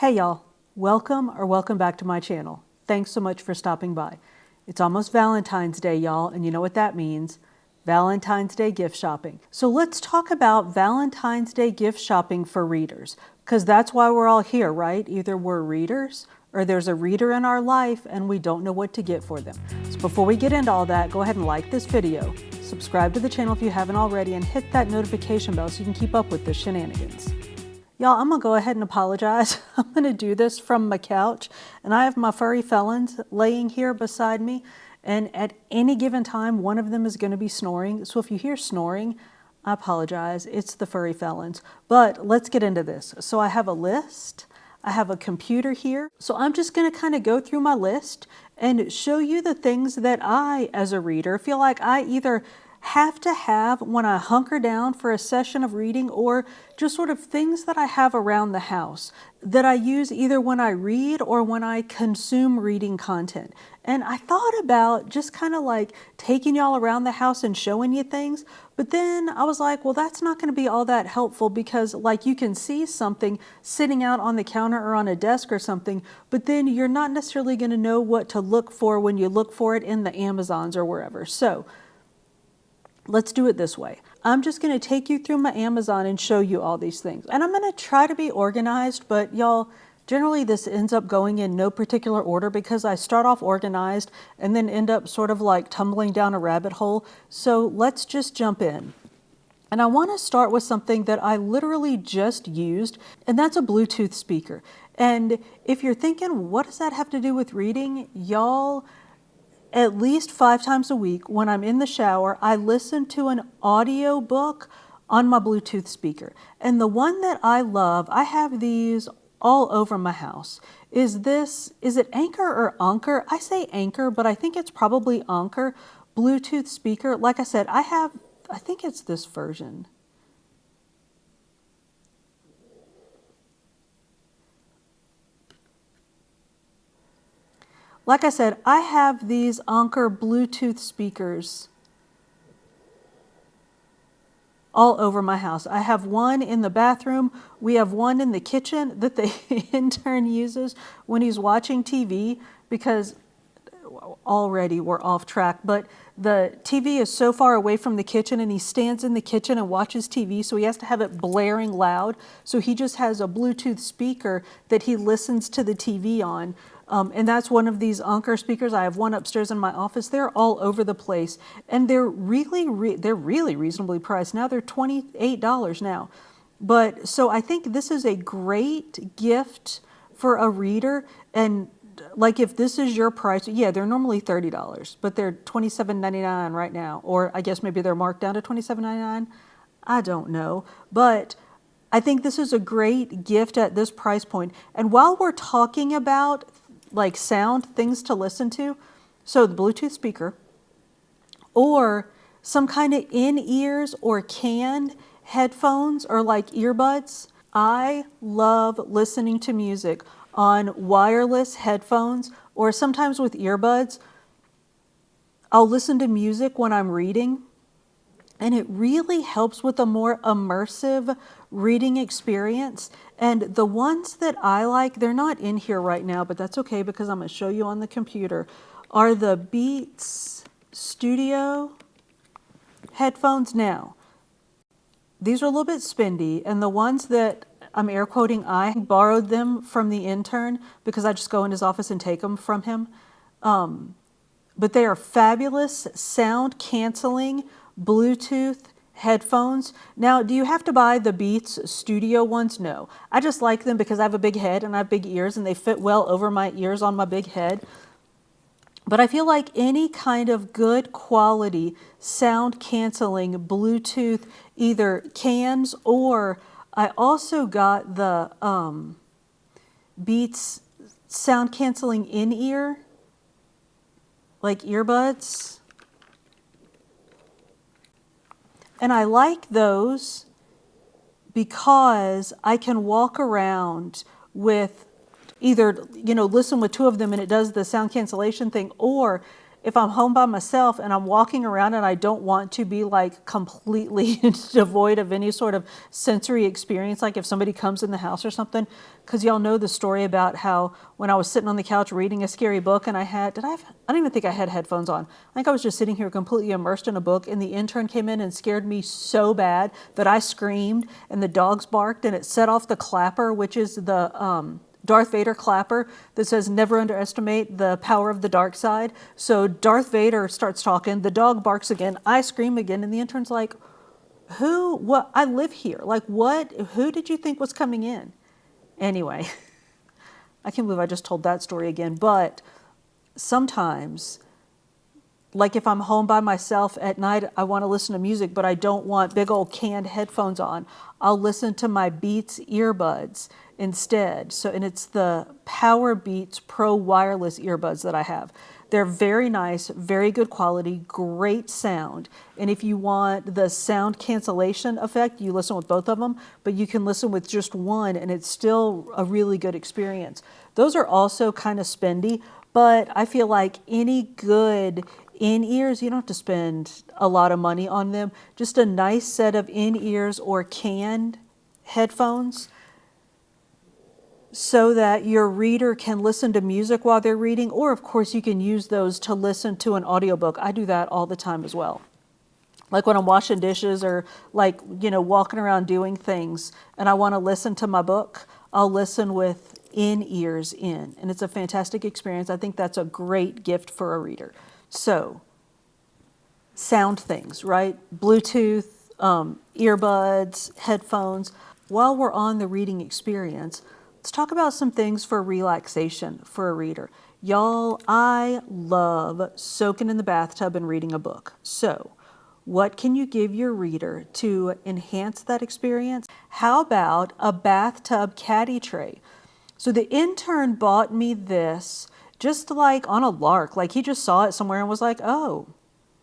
Hey y'all, welcome back to my channel. Thanks so much for stopping by. It's almost Valentine's Day, y'all, and you know what that means. Valentine's Day gift shopping. So let's talk about Valentine's Day gift shopping for readers, because that's why we're all here, right? Either we're readers or there's a reader in our life and we don't know what to get for them. So before we get into all that, go ahead and like this video, subscribe to the channel if you haven't already, and hit that notification bell so you can keep up with the shenanigans. Y'all, I'm gonna go ahead and apologize. I'm gonna do this from my couch, and I have my furry felons laying here beside me, and at any given time, one of them is gonna be snoring. So if you hear snoring, I apologize, it's the furry felons. But let's get into this. So I have a list, I have a computer here. So I'm just gonna kind of go through my list and show you the things that I, as a reader, feel like I either have to have when I hunker down for a session of reading, or just sort of things that I have around the house that I use either when I read or when I consume reading content. And I thought about just kind of like taking y'all around the house and showing you things, but then I was like, well, that's not going to be all that helpful, because like you can see something sitting out on the counter or on a desk or something, but then you're not necessarily going to know what to look for when you look for it in the Amazons or wherever. So let's do it this way. I'm just going to take you through my Amazon and show you all these things. And I'm going to try to be organized, but y'all, generally this ends up going in no particular order because I start off organized and then end up sort of like tumbling down a rabbit hole. So let's just jump in. And I want to start with something that I literally just used, and that's a Bluetooth speaker. And if you're thinking, what does that have to do with reading? Y'all, at least 5 times a week when I'm in the shower, I listen to an audio book on my Bluetooth speaker. And the one that I love, I have these all over my house, is it Anchor or Anchor? I say Anchor, but I think it's probably Anchor Bluetooth speaker. Like I said, I think it's this version. Like I said, I have these Anchor Bluetooth speakers all over my house. I have one in the bathroom. We have one in the kitchen that the intern uses when he's watching TV, because already we're off track, but the TV is so far away from the kitchen and he stands in the kitchen and watches TV, so he has to have it blaring loud. So he just has a Bluetooth speaker that he listens to the TV on. And that's one of these Anchor speakers. I have one upstairs in my office. They're all over the place, and they're really reasonably priced. Now they're $28 now. But so I think this is a great gift for a reader. And like if this is your price, yeah, they're normally $30, but they're $27.99 right now. Or I guess maybe they're marked down to $27.99. I don't know. But I think this is a great gift at this price point. And while we're talking about like sound things to listen to, so the Bluetooth speaker or some kind of in-ears or canned headphones or like earbuds. I love listening to music on wireless headphones, or sometimes with earbuds. I'll listen to music when I'm reading, and it really helps with a more immersive reading experience. And the ones that I like, they're not in here right now, but that's okay because I'm going to show you on the computer, are the Beats Studio headphones. Now, these are a little bit spendy, and the ones that I'm air quoting, I borrowed them from the intern because I just go in his office and take them from him. But they are fabulous sound canceling Bluetooth headphones. Now, do you have to buy the Beats Studio ones? No. I just like them because I have a big head and I have big ears, and they fit well over my ears on my big head. But I feel like any kind of good quality sound canceling Bluetooth, either cans, or I also got the Beats sound canceling in-ear, like earbuds. And I like those because I can walk around with either, listen with 2 of them and it does the sound cancellation thing, or if I'm home by myself and I'm walking around and I don't want to be like completely devoid of any sort of sensory experience, like if somebody comes in the house or something, because y'all know the story about how when I was sitting on the couch reading a scary book and I don't even think I had headphones on. I think I was just sitting here completely immersed in a book, and the intern came in and scared me so bad that I screamed and the dogs barked and it set off the clapper, which is the Darth Vader clapper that says never underestimate the power of the dark side. So Darth Vader starts talking, the dog barks again, I scream again, and the intern's like, what, I live here. Like what, who did you think was coming in? Anyway, I can't believe I just told that story again, but sometimes, like if I'm home by myself at night, I want to listen to music, but I don't want big old canned headphones on. I'll listen to my Beats earbuds instead. So, and it's the Power Beats Pro wireless earbuds that I have. They're very nice, very good quality, great sound. And if you want the sound cancellation effect, you listen with both of them, but you can listen with just one and it's still a really good experience. Those are also kind of spendy, but I feel like any good in-ears, you don't have to spend a lot of money on them. Just a nice set of in-ears or canned headphones so that your reader can listen to music while they're reading, or of course you can use those to listen to an audiobook. I do that all the time as well. Like when I'm washing dishes or like, walking around doing things and I want to listen to my book, I'll listen with in-ears in, and it's a fantastic experience. I think that's a great gift for a reader. So, sound things, right? Bluetooth, earbuds, headphones. While we're on the reading experience, let's talk about some things for relaxation for a reader. Y'all, I love soaking in the bathtub and reading a book. So, what can you give your reader to enhance that experience? How about a bathtub caddy tray? So the intern bought me this just like on a lark. Like he just saw it somewhere and was like, oh,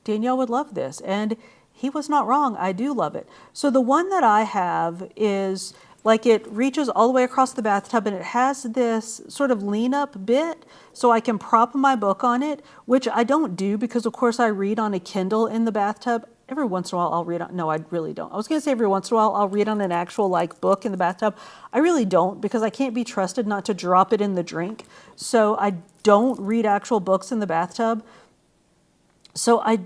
Danielle would love this. And he was not wrong. I do love it. So the one that I have is like it reaches all the way across the bathtub and it has this sort of lean up bit so I can prop my book on it, which I don't do because of course I read on a Kindle in the bathtub. Every once in a while I'll read on, no, I really don't. I was going to say every once in a while I'll read on an actual like book in the bathtub. I really don't because I can't be trusted not to drop it in the drink. So I don't read actual books in the bathtub. So I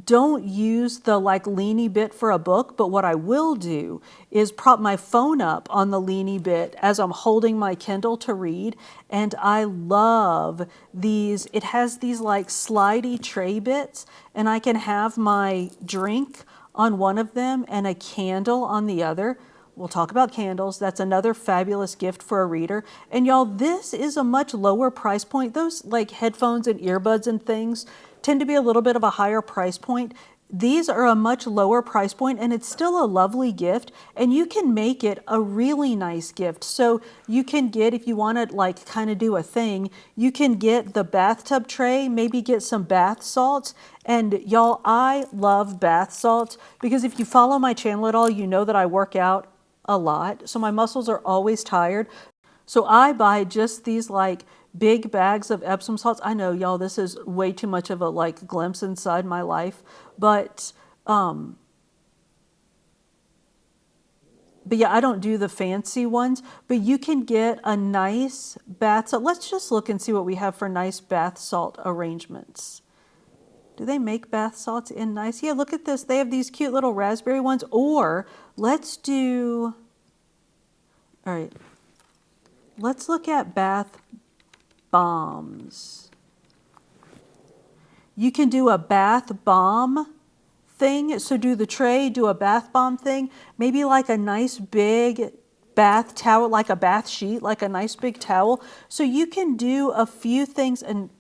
don't use the like leany bit for a book, but what I will do is prop my phone up on the leany bit as I'm holding my Kindle to read. And I love these, it has these like slidey tray bits and I can have my drink on one of them and a candle on the other. We'll talk about candles. That's another fabulous gift for a reader. And y'all, this is a much lower price point. Those like headphones and earbuds and things tend to be a little bit of a higher price point. These are a much lower price point and it's still a lovely gift and you can make it a really nice gift. So you can get, if you want to like kind of do a thing, you can get the bathtub tray, maybe get some bath salts. And y'all, I love bath salts because if you follow my channel at all, you know that I work out a lot. So my muscles are always tired. So I buy just these like big bags of Epsom salts. I know, y'all, this is way too much of a like glimpse inside my life, but yeah, I don't do the fancy ones, but you can get a nice bath salt. Let's just look and see what we have for nice bath salt arrangements. Do they make bath salts in nice? Yeah, look at this. They have these cute little raspberry ones, or let's do, all right, let's look at bath bombs. You can do a bath bomb thing. So do the tray, do a bath bomb thing, maybe like a nice big bath towel, like a bath sheet, like a nice big towel. So you can do a few things, and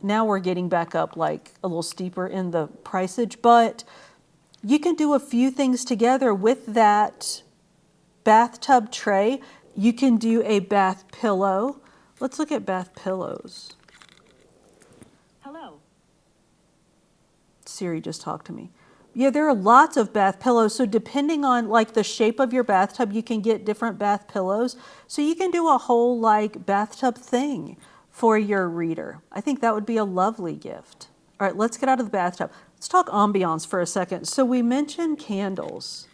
now we're getting back up like a little steeper in the priceage, but you can do a few things together with that bathtub tray. You can do a bath pillow. Let's look at bath pillows. Hello. Siri just talked to me. Yeah, there are lots of bath pillows. So depending on like the shape of your bathtub, you can get different bath pillows. So you can do a whole like bathtub thing for your reader. I think that would be a lovely gift. All right, let's get out of the bathtub. Let's talk ambiance for a second. So we mentioned candles.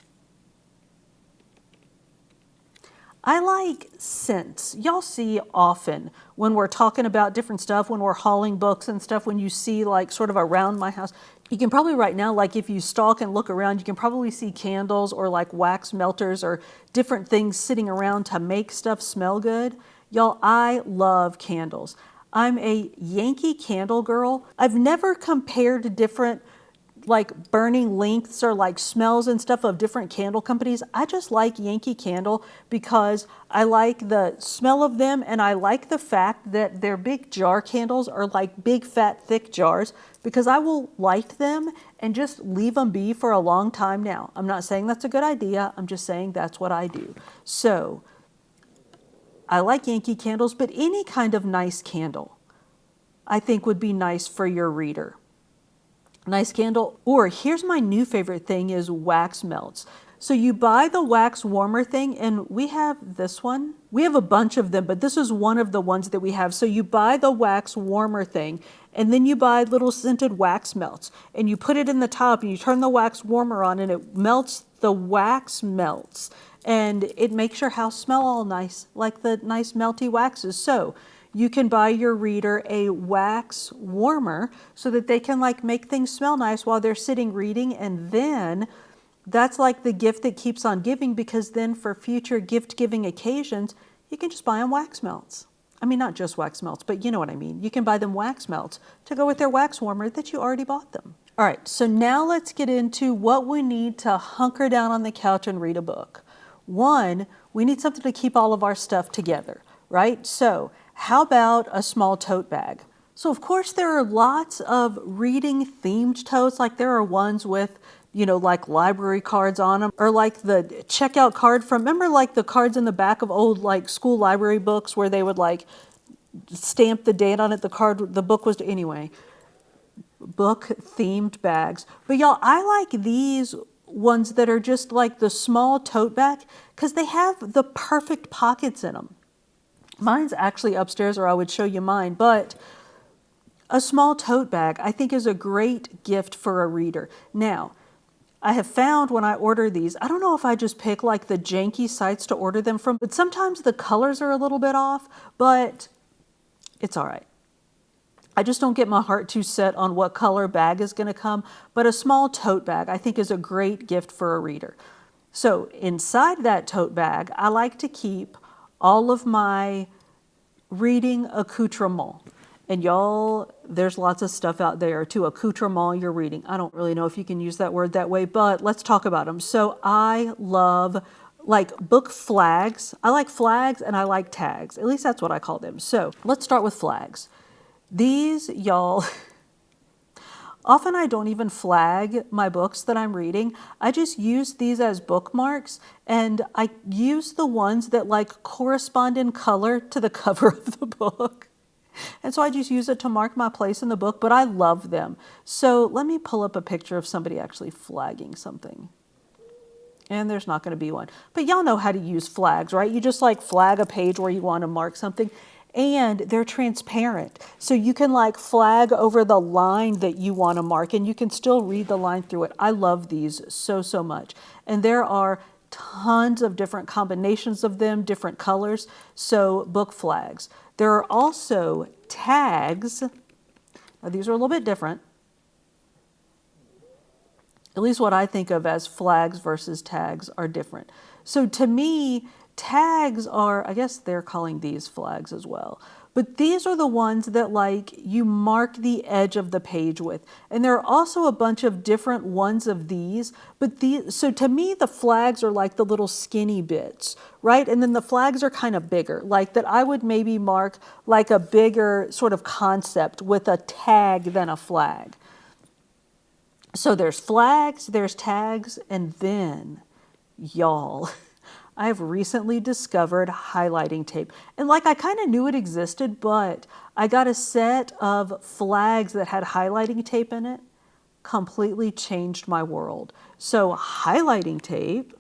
I like scents. Y'all see often when we're talking about different stuff, when we're hauling books and stuff, when you see like sort of around my house, you can probably right now, like if you stalk and look around, you can probably see candles or like wax melters or different things sitting around to make stuff smell good. Y'all, I love candles. I'm a Yankee Candle girl. I've never compared different like burning lengths or like smells and stuff of different candle companies. I just like Yankee Candle because I like the smell of them, and I like the fact that their big jar candles are like big fat thick jars, because I will light them and just leave them be for a long time now. I'm not saying that's a good idea. I'm just saying that's what I do. So I like Yankee candles, but any kind of nice candle I think would be nice for your reader. Nice candle. Or here's my new favorite thing is wax melts. So you buy the wax warmer thing, and we have this one. We have a bunch of them, but this is one of the ones that we have. So you buy the wax warmer thing, and then you buy little scented wax melts, and you put it in the top, and you turn the wax warmer on, and it melts, the wax melts, and it makes your house smell all nice, like the nice melty waxes. So you can buy your reader a wax warmer so that they can like make things smell nice while they're sitting reading. And then that's like the gift that keeps on giving, because then for future gift giving occasions, you can just buy them wax melts. I mean, not just wax melts, but you know what I mean. You can buy them wax melts to go with their wax warmer that you already bought them. All right, so now let's get into what we need to hunker down on the couch and read a book. One, we need something to keep all of our stuff together, right? So how about a small tote bag? So of course there are lots of reading themed totes, like there are ones with, you know, like library cards on them, or like the checkout card from, remember like the cards in the back of old like school library books where they would like stamp the date on it, the book was, anyway, book themed bags. But y'all, I like these ones that are just like the small tote bag because they have the perfect pockets in them. Mine's actually upstairs, or I would show you mine, but a small tote bag I think is a great gift for a reader. Now, I have found when I order these, I don't know if I just pick like the janky sites to order them from, but sometimes the colors are a little bit off, but it's all right. I just don't get my heart too set on what color bag is going to come, but a small tote bag I think is a great gift for a reader. So inside that tote bag, I like to keep all of my reading accoutrement. And y'all, there's lots of stuff out there to accoutrement your reading. I don't really know if you can use that word that way, but let's talk about them. So I love like book flags. I like flags and I like tags. At least that's what I call them. So let's start with flags. These, y'all, often I don't even flag my books that I'm reading. I just use these as bookmarks, and I use the ones that like correspond in color to the cover of the book. And so I just use it to mark my place in the book, but I love them. So let me pull up a picture of somebody actually flagging something. And there's not going to be one. But y'all know how to use flags, right? You just like flag a page where you want to mark something. And they're transparent. So you can like flag over the line that you want to mark, and you can still read the line through it. I love these so, so much. And there are tons of different combinations of them, different colors. So book flags. There are also tags. Now these are a little bit different. At least what I think of as flags versus tags are different. So to me, tags are, I guess they're calling these flags as well. But these are the ones that like you mark the edge of the page with. And there are also a bunch of different ones of these. But so to me, the flags are like the little skinny bits, right? And then the flags are kind of bigger, like that I would maybe mark like a bigger sort of concept with a tag than a flag. So there's flags, there's tags, and then, y'all, I have recently discovered highlighting tape. And like I kind of knew it existed, but I got a set of flags that had highlighting tape in it. Completely changed my world. So highlighting tape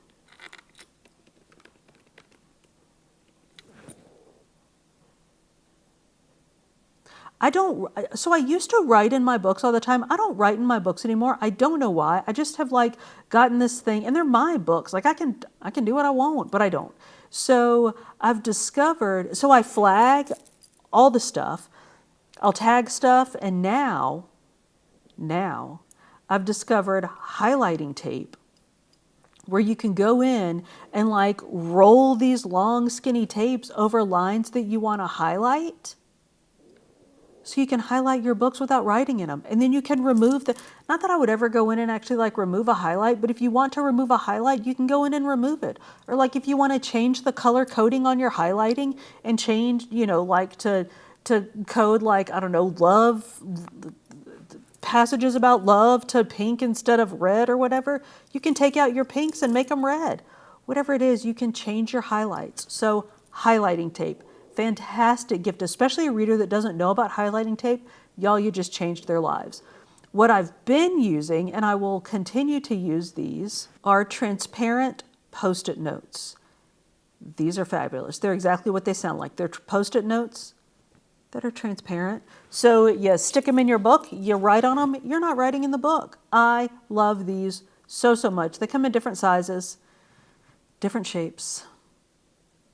I don't, so I used to write in my books all the time. I don't write in my books anymore. I don't know why. I just have like gotten this thing, and they're my books. Like I can do what I want, but I don't. So I've discovered, so I flag all the stuff. I'll tag stuff, and now I've discovered highlighting tape where you can go in and like roll these long skinny tapes over lines that you want to highlight. So you can highlight your books without writing in them. And then you can remove not that I would ever go in and actually like remove a highlight, but if you want to remove a highlight, you can go in and remove it. Or like if you want to change the color coding on your highlighting and change, like to code like, I don't know, love, passages about love to pink instead of red or whatever, you can take out your pinks and make them red. Whatever it is, you can change your highlights. So highlighting tape. Fantastic gift, especially a reader that doesn't know about highlighting tape. Y'all, you just changed their lives. What I've been using, and I will continue to use these, are transparent Post-it notes. These are fabulous. They're exactly what they sound like. They're Post-it notes that are transparent. So you stick them in your book, you write on them, you're not writing in the book. I love these so much. They come in different sizes, different shapes.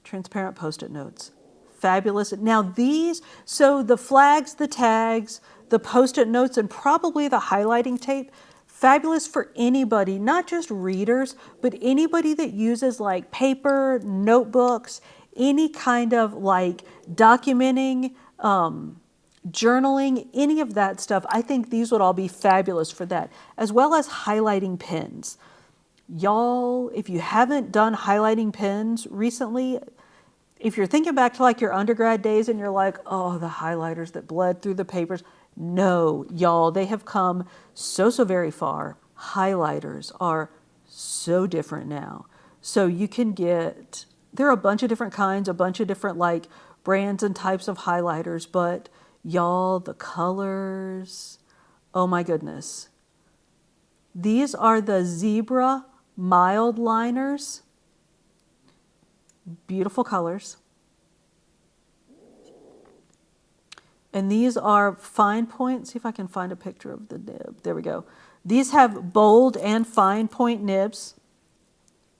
Transparent Post-it notes. Fabulous. Now these, so the flags, the tags, the Post-it notes, and probably the highlighting tape, fabulous for anybody, not just readers, but anybody that uses like paper, notebooks, any kind of like documenting, journaling, any of that stuff. I think these would all be fabulous for that, as well as highlighting pens. Y'all, if you haven't done highlighting pens recently, if you're thinking back to like your undergrad days and you're like, oh, the highlighters that bled through the papers. No, y'all, they have come so very far. Highlighters are so different now. So you can get, there are a bunch of different kinds, a bunch of different like brands and types of highlighters, but y'all, the colors, oh my goodness. These are the Zebra mild liners. Beautiful colors. And these are fine point. See if I can find a picture of the nib. There we go. These have bold and fine point nibs.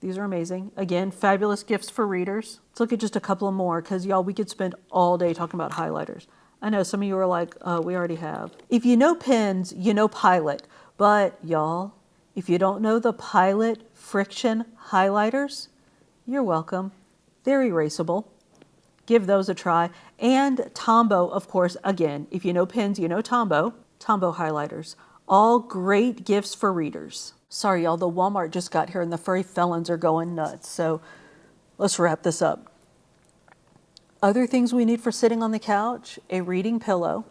These are amazing. Again, fabulous gifts for readers. Let's look at just a couple of more because y'all, we could spend all day talking about highlighters. I know some of you are like, we already have. If you know pens, you know Pilot. But y'all, if you don't know the Pilot friction highlighters, you're welcome. They're erasable. Give those a try. And Tombow, of course, again, if you know pens, you know Tombow. Tombow highlighters. All great gifts for readers. Sorry, y'all, the Walmart just got here and the furry felons are going nuts. So let's wrap this up. Other things we need for sitting on the couch, a reading pillow.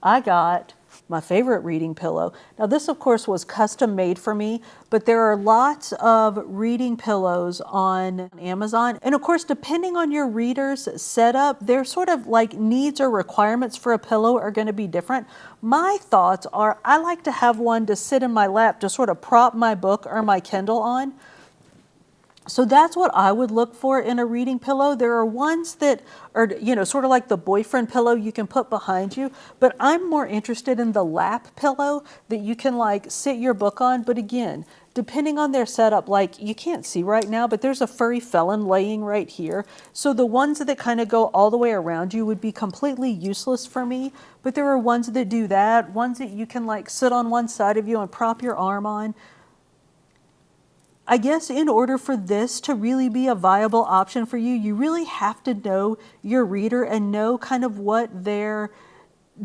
I got my favorite reading pillow. Now this, of course, was custom made for me, but there are lots of reading pillows on Amazon. And of course, depending on your reader's setup, their sort of like needs or requirements for a pillow are going to be different. My thoughts are I like to have one to sit in my lap to sort of prop my book or my Kindle on. So that's what I would look for in a reading pillow. There are ones that are, sort of like the boyfriend pillow you can put behind you, but I'm more interested in the lap pillow that you can like sit your book on. But again, depending on their setup, like you can't see right now, but there's a furry felon laying right here. So the ones that kind of go all the way around you would be completely useless for me. But there are ones that do that, ones that you can like sit on one side of you and prop your arm on. I guess in order for this to really be a viable option for you, you really have to know your reader and know kind of what their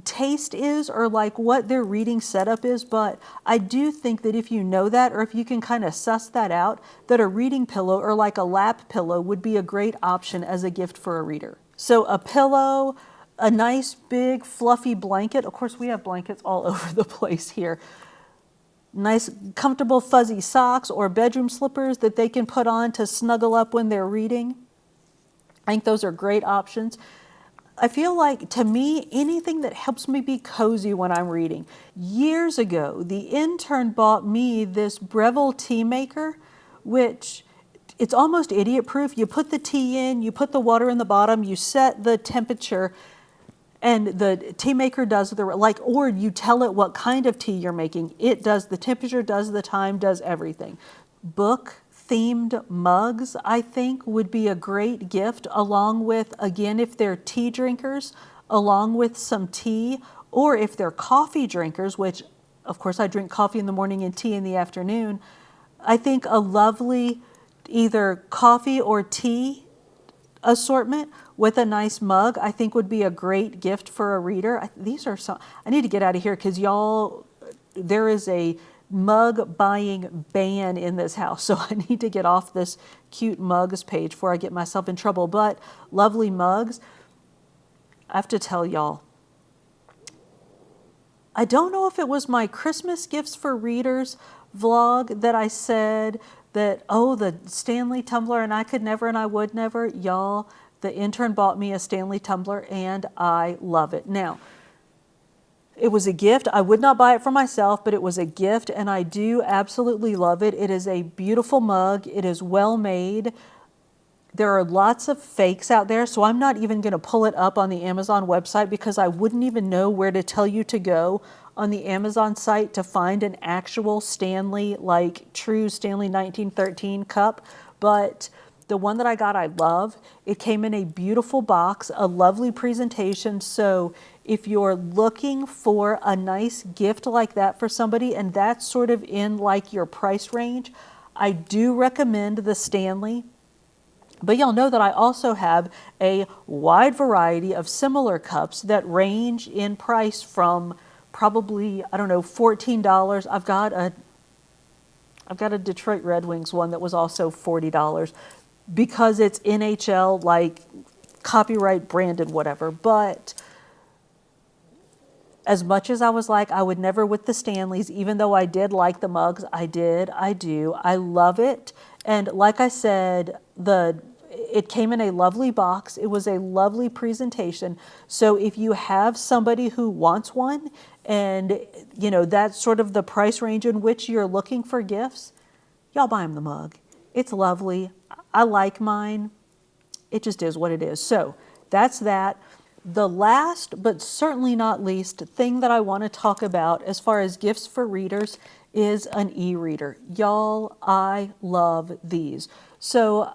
taste is or like what their reading setup is. But I do think that if you know that, or if you can kind of suss that out, that a reading pillow or like a lap pillow would be a great option as a gift for a reader. So a pillow, a nice big fluffy blanket. Of course, we have blankets all over the place here. Nice, comfortable, fuzzy socks or bedroom slippers that they can put on to snuggle up when they're reading. I think those are great options. I feel like, to me, anything that helps me be cozy when I'm reading. Years ago, the intern bought me this Breville tea maker, which it's almost idiot-proof. You put the tea in, you put the water in the bottom, you set the temperature, And the tea maker does or you tell it what kind of tea you're making. It does the temperature, does the time, does everything. Book themed mugs, I think, would be a great gift, along with, again, if they're tea drinkers, along with some tea, or if they're coffee drinkers, which of course I drink coffee in the morning and tea in the afternoon. I think a lovely either coffee or tea assortment with a nice mug, I think would be a great gift for a reader. I need to get out of here because y'all, there is a mug buying ban in this house. So I need to get off this cute mugs page before I get myself in trouble. But lovely mugs. I have to tell y'all, I don't know if it was my Christmas gifts for readers vlog that I said that, oh, the Stanley tumbler and I could never and I would never. Y'all, the intern bought me a Stanley tumbler and I love it. Now, it was a gift. I would not buy it for myself, but it was a gift and I do absolutely love it. It is a beautiful mug. It is well made. There are lots of fakes out there, so I'm not even going to pull it up on the Amazon website because I wouldn't even know where to tell you to go on the Amazon site to find an actual Stanley, like true Stanley 1913 cup. But the one that I got, I love. It came in a beautiful box, a lovely presentation. So if you're looking for a nice gift like that for somebody, and that's sort of in like your price range, I do recommend the Stanley. But y'all know that I also have a wide variety of similar cups that range in price from probably, I don't know, $14. I've got a Detroit Red Wings one that was also $40 because it's NHL, like copyright branded, whatever. But as much as I was like, I would never with the Stanleys, even though I did like the mugs, I do. I love it. And like I said, it came in a lovely box. It was a lovely presentation. So if you have somebody who wants one and, you know, that's sort of the price range in which you're looking for gifts, y'all buy them the mug. It's lovely. I like mine. It just is what it is. So that's that. The last, but certainly not least, thing that I want to talk about as far as gifts for readers is an e-reader. Y'all, I love these. So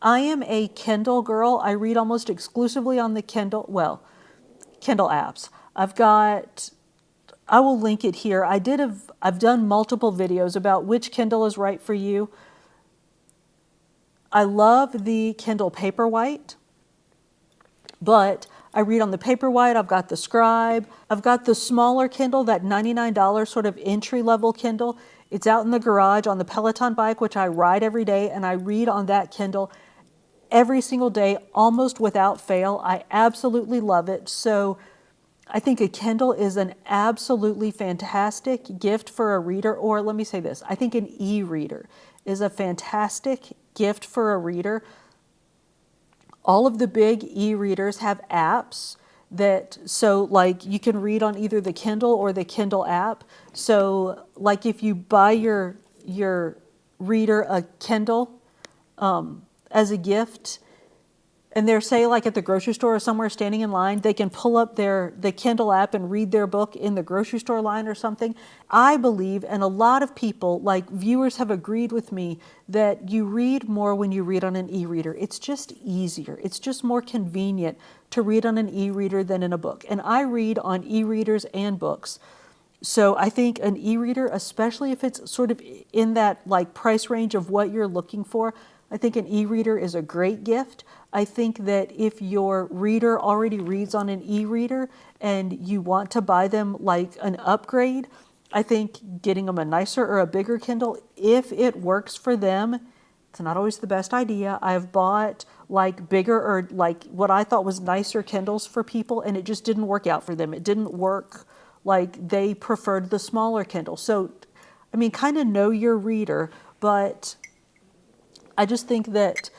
I am a Kindle girl. I read almost exclusively on the Kindle apps. I will link it here. I've done multiple videos about which Kindle is right for you. I love the Kindle Paperwhite, but I read on the Paperwhite. I've got the Scribe. I've got the smaller Kindle, that $99 sort of entry-level Kindle. It's out in the garage on the Peloton bike, which I ride every day, and I read on that Kindle every single day, almost without fail. I absolutely love it. So I think a Kindle is an absolutely fantastic gift for a reader, or let me say this, I think an e-reader is a fantastic gift for a reader. All of the big e-readers have apps so like you can read on either the Kindle or the Kindle app. So like if you buy your reader a Kindle as a gift, and they're, say, like at the grocery store or somewhere standing in line, they can pull up the Kindle app and read their book in the grocery store line or something. I believe, and a lot of people, like viewers, have agreed with me that you read more when you read on an e-reader. It's just easier. It's just more convenient to read on an e-reader than in a book. And I read on e-readers and books. So I think an e-reader, especially if it's sort of in that like price range of what you're looking for, I think an e-reader is a great gift. I think that if your reader already reads on an e-reader and you want to buy them like an upgrade, I think getting them a nicer or a bigger Kindle, if it works for them, it's not always the best idea. I've bought like bigger or like what I thought was nicer Kindles for people, and it just didn't work out for them. It didn't work. Like they preferred the smaller Kindle. So, I mean, kind of know your reader, but I just think that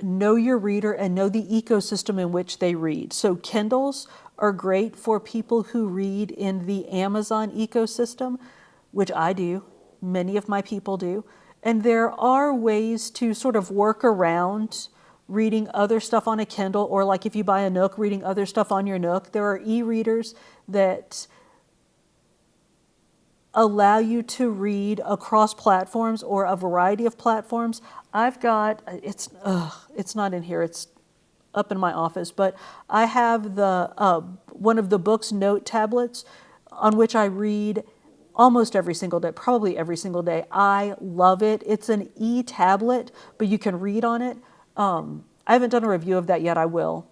know your reader and know the ecosystem in which they read. So Kindles are great for people who read in the Amazon ecosystem, which I do. Many of my people do. And there are ways to sort of work around reading other stuff on a Kindle, or like if you buy a Nook, reading other stuff on your Nook. There are e-readers that allow you to read across platforms or a variety of platforms. I've got, it's not in here, it's up in my office, but I have the one of the Books Note tablets on which I read almost every single day, probably every single day. I love it. It's an e-tablet, but you can read on it. I haven't done a review of that yet. I will.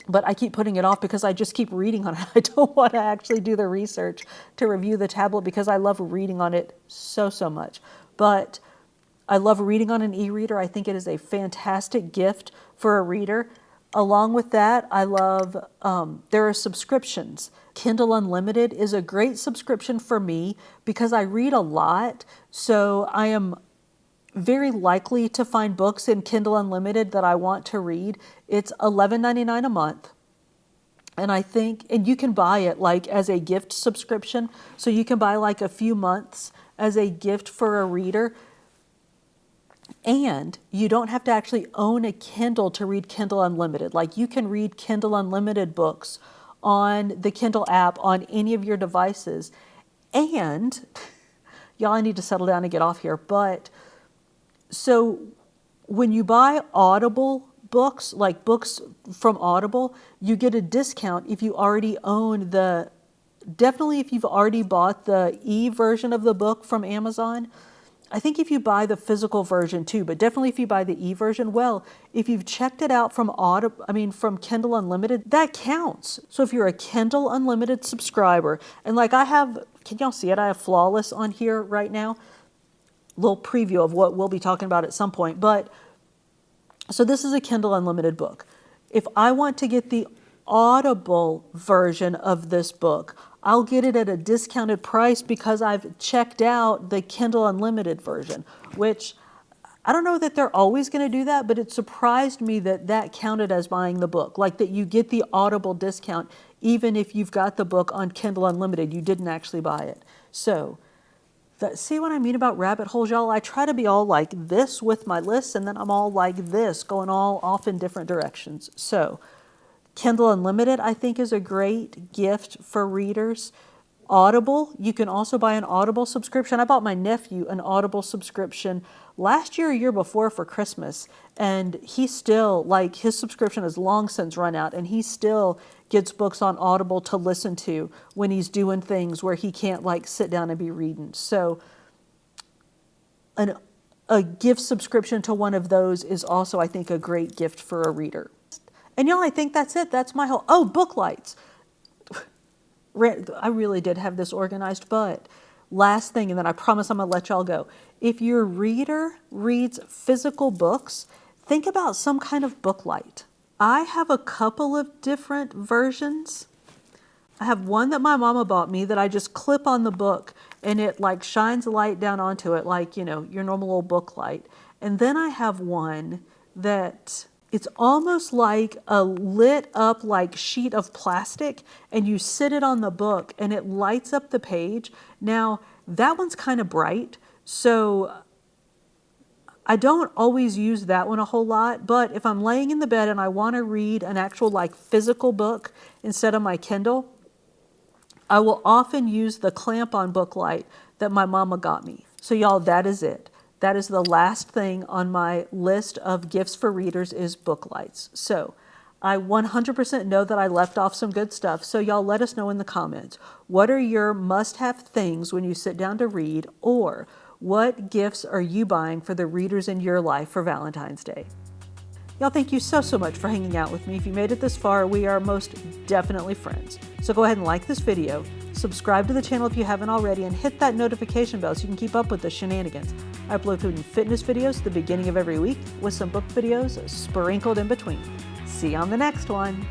But I keep putting it off because I just keep reading on it. I don't want to actually do the research to review the tablet because I love reading on it so much. But I love reading on an e-reader. I think it is a fantastic gift for a reader. Along with that, I love, there are subscriptions. Kindle Unlimited is a great subscription for me because I read a lot. So I am very likely to find books in Kindle Unlimited that I want to read. It's $11.99 a month. And I think, and you can buy it like as a gift subscription. So you can buy like a few months as a gift for a reader. And you don't have to actually own a Kindle to read Kindle Unlimited. Like you can read Kindle Unlimited books on the Kindle app on any of your devices. And y'all, I need to settle down and get off here. But so when you buy Audible books, like books from Audible, you get a discount if you already own definitely if you've already bought the e-version of the book from Amazon. I think if you buy the physical version too, but definitely if you buy the e-version, well, if you've checked it out from from Kindle Unlimited, that counts. So if you're a Kindle Unlimited subscriber, and like can y'all see it? I have Flawless on here right now. Little preview of what we'll be talking about at some point. But so this is a Kindle Unlimited book. If I want to get the Audible version of this book, I'll get it at a discounted price because I've checked out the Kindle Unlimited version, which I don't know that they're always going to do that, but it surprised me that that counted as buying the book, like that you get the Audible discount even if you've got the book on Kindle Unlimited, you didn't actually buy it. So see what I mean about rabbit holes, y'all? I try to be all like this with my lists, and then I'm all like this, going all off in different directions. So Kindle Unlimited, I think, is a great gift for readers. Audible, you can also buy an Audible subscription. I bought my nephew an Audible subscription last year or year before for Christmas, and he still, like, his subscription has long since run out, and he still gets books on Audible to listen to when he's doing things where he can't, like, sit down and be reading. So a gift subscription to one of those is also, I think, a great gift for a reader. And y'all, I think that's it. That's my whole, book lights. I really did have this organized, but last thing, and then I promise I'm going to let y'all go. If your reader reads physical books, think about some kind of book light. I have a couple of different versions. I have one that my mama bought me that I just clip on the book and it like shines light down onto it like, your normal old book light. And then I have one that it's almost like a lit up like sheet of plastic, and you sit it on the book and it lights up the page. Now that one's kind of bright, so I don't always use that one a whole lot, but if I'm laying in the bed and I want to read an actual like physical book instead of my Kindle, I will often use the clamp-on book light that my mama got me. So y'all, that is it. That is the last thing on my list of gifts for readers is book lights. So I 100% know that I left off some good stuff. So y'all let us know in the comments. What are your must-have things when you sit down to read? Or what gifts are you buying for the readers in your life for Valentine's Day? Y'all, thank you so much for hanging out with me. If you made it this far, we are most definitely friends. So go ahead and like this video, subscribe to the channel if you haven't already, and hit that notification bell so you can keep up with the shenanigans. I upload food and fitness videos at the beginning of every week with some book videos sprinkled in between. See you on the next one.